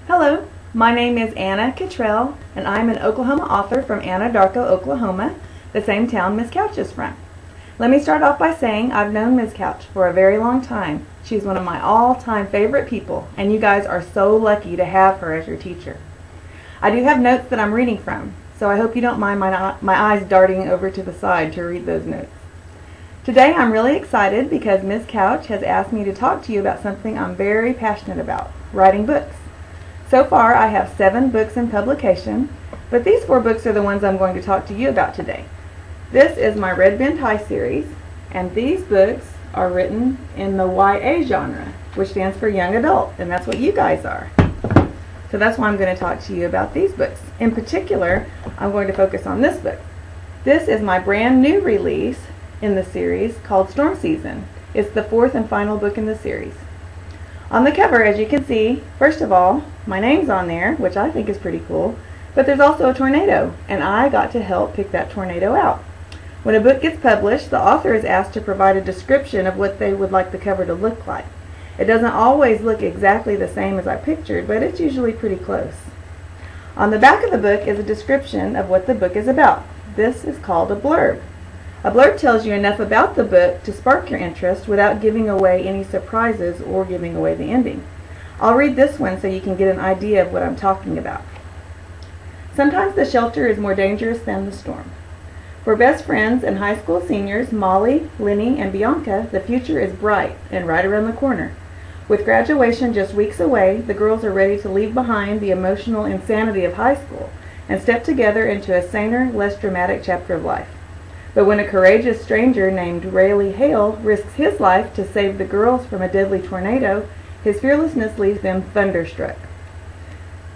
Hello, my name is Anna Kittrell, and I'm an Oklahoma author from Anadarko, Oklahoma, the same town Miss Couch is from. Let me start off by saying I've known Miss Couch for a very long time. She's one of my all-time favorite people, and you guys are so lucky to have her as your teacher. I do have notes that I'm reading from, so I hope you don't mind my eyes darting over to the side to read those notes. Today I'm really excited because Miss Couch has asked me to talk to you about something I'm very passionate about, writing books. So far I have 7 books in publication, but these 4 books are the ones I'm going to talk to you about today. This is my Red Bend High series, and these books are written in the YA genre, which stands for Young Adult, and that's what you guys are. So that's why I'm going to talk to you about these books. In particular, I'm going to focus on this book. This is my brand new release in the series called Storm Season. It's the 4th and final book in the series. On the cover, as you can see, first of all, my name's on there, which I think is pretty cool, but there's also a tornado, and I got to help pick that tornado out. When a book gets published, the author is asked to provide a description of what they would like the cover to look like. It doesn't always look exactly the same as I pictured, but it's usually pretty close. On the back of the book is a description of what the book is about. This is called a blurb. A blurb tells you enough about the book to spark your interest without giving away any surprises or giving away the ending. I'll read this one so you can get an idea of what I'm talking about. Sometimes the shelter is more dangerous than the storm. For best friends and high school seniors Molly, Lenny, and Bianca, the future is bright and right around the corner. With graduation just weeks away, the girls are ready to leave behind the emotional insanity of high school and step together into a saner, less dramatic chapter of life. But when a courageous stranger named Rayleigh Hale risks his life to save the girls from a deadly tornado, his fearlessness leaves them thunderstruck.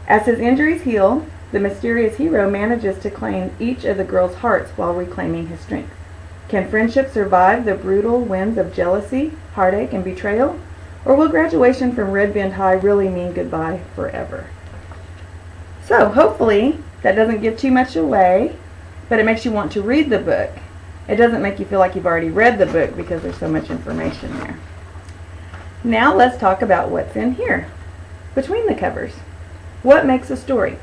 As his injuries heal, the mysterious hero manages to claim each of the girls' hearts while reclaiming his strength. Can friendship survive the brutal winds of jealousy, heartache, and betrayal? Or will graduation from Red Bend High really mean goodbye forever? So, hopefully, that doesn't give too much away, but it makes you want to read the book. It doesn't make you feel like you've already read the book because there's so much information there. Now let's talk about what's in here, between the covers. What makes a story?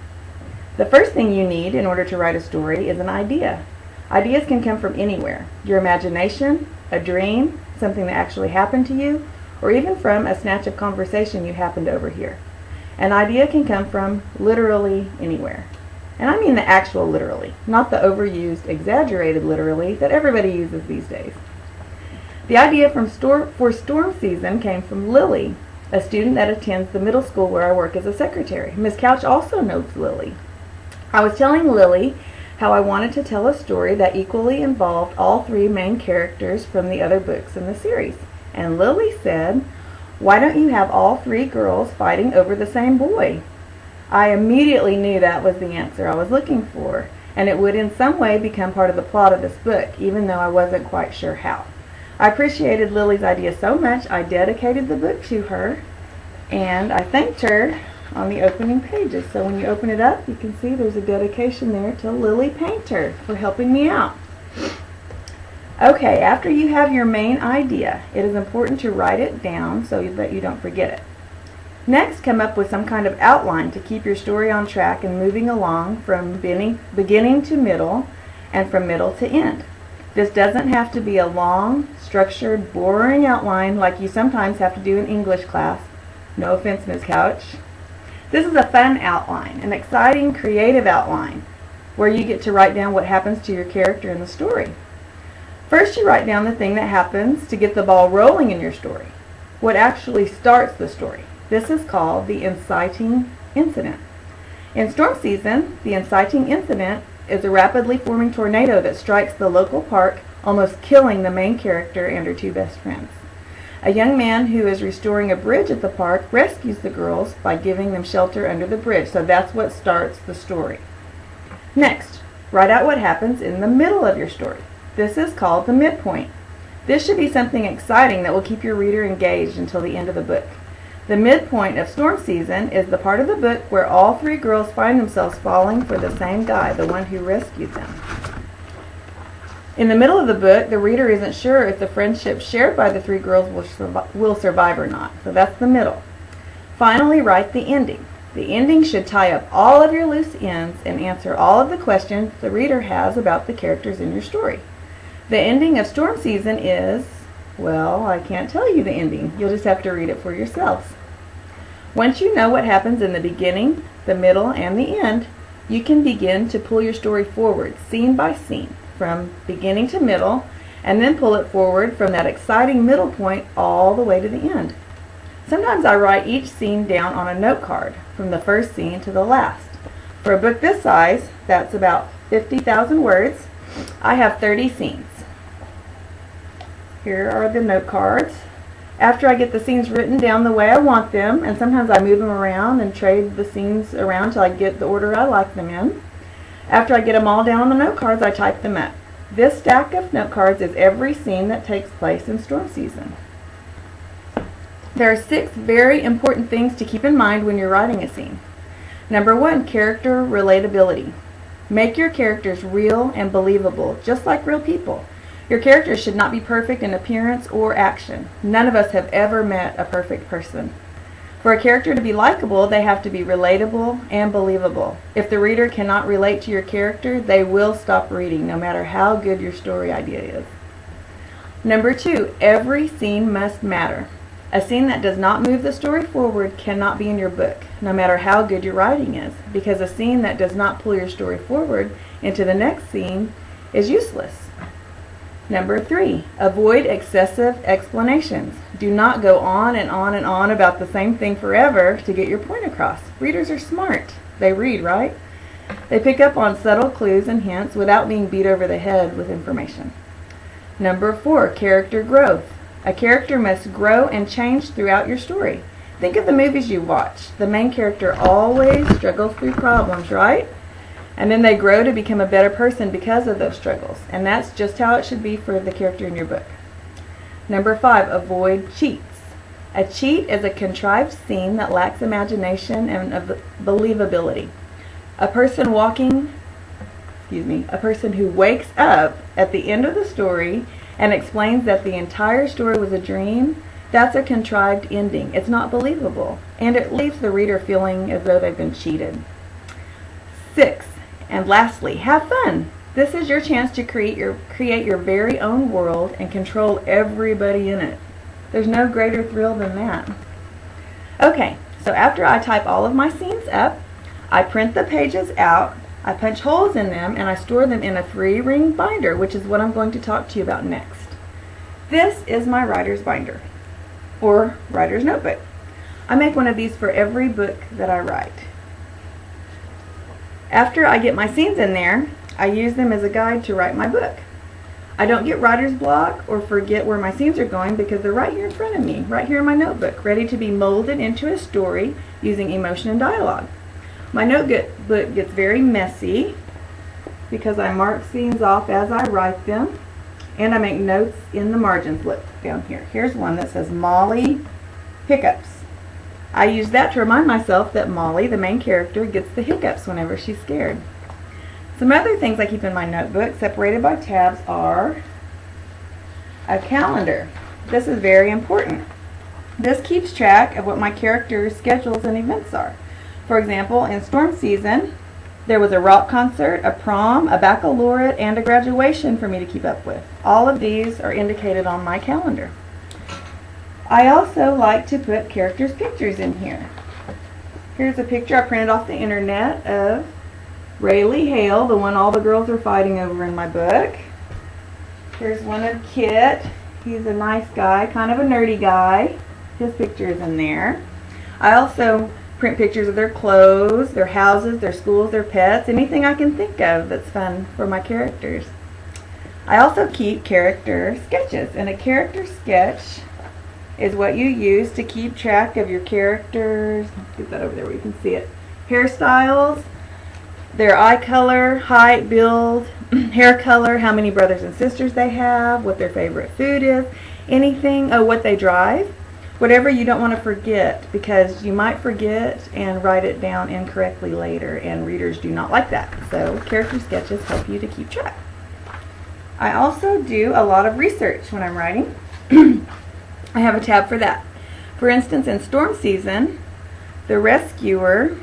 The first thing you need in order to write a story is an idea. Ideas can come from anywhere. Your imagination, a dream, something that actually happened to you, or even from a snatch of conversation you happened to overhear. An idea can come from literally anywhere. And I mean the actual literally, not the overused, exaggerated literally that everybody uses these days. The idea for Storm Season came from Lily, a student that attends the middle school where I work as a secretary. Miss Couch also knows Lily. I was telling Lily how I wanted to tell a story that equally involved all 3 main characters from the other books in the series. And Lily said, "Why don't you have all 3 girls fighting over the same boy?" I immediately knew that was the answer I was looking for, and it would in some way become part of the plot of this book, even though I wasn't quite sure how. I appreciated Lily's idea so much, I dedicated the book to her, and I thanked her on the opening pages. So when you open it up, you can see there's a dedication there to Lily Painter for helping me out. Okay, after you have your main idea, it is important to write it down so that you don't forget it. Next, come up with some kind of outline to keep your story on track and moving along from beginning to middle and from middle to end. This doesn't have to be a long, structured, boring outline like you sometimes have to do in English class. No offense, Ms. Couch. This is a fun outline, an exciting, creative outline, where you get to write down what happens to your character in the story. First, you write down the thing that happens to get the ball rolling in your story, what actually starts the story. This is called the inciting incident. In Storm Season, the inciting incident is a rapidly forming tornado that strikes the local park, almost killing the main character and her 2 best friends. A young man who is restoring a bridge at the park rescues the girls by giving them shelter under the bridge, so that's what starts the story. Next, write out what happens in the middle of your story. This is called the midpoint. This should be something exciting that will keep your reader engaged until the end of the book. The midpoint of Storm Season is the part of the book where all 3 girls find themselves falling for the same guy, the one who rescued them. In the middle of the book, the reader isn't sure if the friendship shared by the 3 girls will survive or not, so that's the middle. Finally, write the ending. The ending should tie up all of your loose ends and answer all of the questions the reader has about the characters in your story. The ending of Storm Season is, well, I can't tell you the ending. You'll just have to read it for yourselves. Once you know what happens in the beginning, the middle, and the end, you can begin to pull your story forward, scene by scene, from beginning to middle, and then pull it forward from that exciting middle point all the way to the end. Sometimes I write each scene down on a note card, from the first scene to the last. For a book this size, that's about 50,000 words, I have 30 scenes. Here are the note cards. After I get the scenes written down the way I want them, and sometimes I move them around and trade the scenes around till I get the order I like them in. After I get them all down on the note cards, I type them up. This stack of note cards is every scene that takes place in Storm Season. There are 6 very important things to keep in mind when you're writing a scene. Number 1, character relatability. Make your characters real and believable, just like real people. Your characters should not be perfect in appearance or action. None of us have ever met a perfect person. For a character to be likable, they have to be relatable and believable. If the reader cannot relate to your character, they will stop reading, no matter how good your story idea is. Number 2, every scene must matter. A scene that does not move the story forward cannot be in your book, no matter how good your writing is, because a scene that does not pull your story forward into the next scene is useless. Number 3, avoid excessive explanations. Do not go on and on and on about the same thing forever to get your point across. Readers are smart. They read, right? They pick up on subtle clues and hints without being beat over the head with information. Number 4, character growth. A character must grow and change throughout your story. Think of the movies you watch. The main character always struggles through problems, right? And then they grow to become a better person because of those struggles. And that's just how it should be for the character in your book. Number 5, avoid cheats. A cheat is a contrived scene that lacks imagination and believability. A person who wakes up at the end of the story and explains that the entire story was a dream, that's a contrived ending. It's not believable, and it leaves the reader feeling as though they've been cheated. 6, and lastly, have fun. This is your chance to create your very own world and control everybody in it. There's no greater thrill than that. Okay, so after I type all of my scenes up, I print the pages out, I punch holes in them, and I store them in a 3-ring binder, which is what I'm going to talk to you about next. This is my writer's binder, or writer's notebook. I make one of these for every book that I write. After I get my scenes in there, I use them as a guide to write my book. I don't get writer's block or forget where my scenes are going because they're right here in front of me, right here in my notebook, ready to be molded into a story using emotion and dialogue. My notebook gets very messy because I mark scenes off as I write them, and I make notes in the margins. Look down here. Here's one that says Molly Hiccups. I use that to remind myself that Molly, the main character, gets the hiccups whenever she's scared. Some other things I keep in my notebook, separated by tabs, are a calendar. This is very important. This keeps track of what my character's schedules and events are. For example, in Storm Season, there was a rock concert, a prom, a baccalaureate, and a graduation for me to keep up with. All of these are indicated on my calendar. I also like to put characters' pictures in here. Here's a picture I printed off the internet of Rayleigh Hale, the one all the girls are fighting over in my book. Here's one of Kit. He's a nice guy, kind of a nerdy guy. His picture is in there. I also print pictures of their clothes, their houses, their schools, their pets, anything I can think of that's fun for my characters. I also keep character sketches, and a character sketch is what you use to keep track of your characters. Let's get that over there where you can see it. Hairstyles, their eye color, height, build, hair color, how many brothers and sisters they have, what their favorite food is, anything, what they drive, whatever you don't want to forget, because you might forget and write it down incorrectly later, and readers do not like that. So character sketches help you to keep track. I also do a lot of research when I'm writing. I have a tab for that. For instance, in Storm Season, the rescuer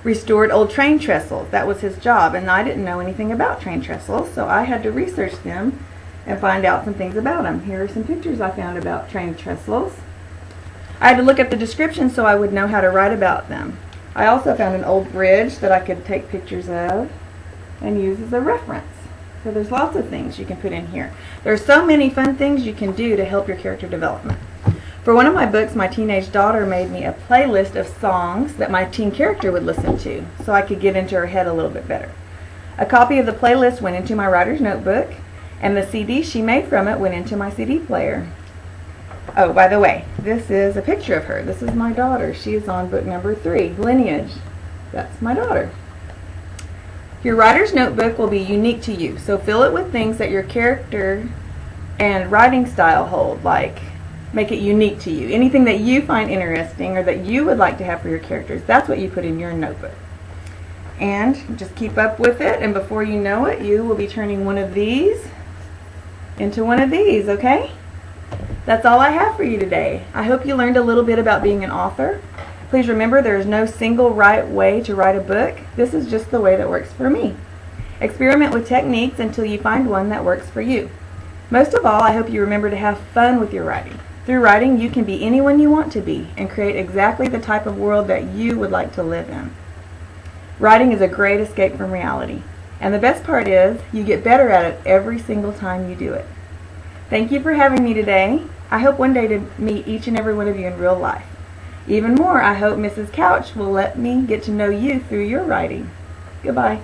restored old train trestles. That was his job, and I didn't know anything about train trestles, so I had to research them and find out some things about them. Here are some pictures I found about train trestles. I had to look at the description so I would know how to write about them. I also found an old bridge that I could take pictures of and use as a reference. So there's lots of things you can put in here. There are so many fun things you can do to help your character development. For one of my books, my teenage daughter made me a playlist of songs that my teen character would listen to so I could get into her head a little bit better. A copy of the playlist went into my writer's notebook, and the CD she made from it went into my CD player. Oh, by the way, this is a picture of her. This is my daughter. She is on book number 3, Lineage. That's my daughter. Your writer's notebook will be unique to you, so fill it with things that your character and writing style hold, like make it unique to you. Anything that you find interesting or that you would like to have for your characters, that's what you put in your notebook. And just keep up with it, and before you know it, you will be turning one of these into one of these, okay? That's all I have for you today. I hope you learned a little bit about being an author. Please remember there is no single right way to write a book. This is just the way that works for me. Experiment with techniques until you find one that works for you. Most of all, I hope you remember to have fun with your writing. Through writing, you can be anyone you want to be and create exactly the type of world that you would like to live in. Writing is a great escape from reality. And the best part is, you get better at it every single time you do it. Thank you for having me today. I hope one day to meet each and every one of you in real life. Even more, I hope Mrs. Couch will let me get to know you through your writing. Goodbye.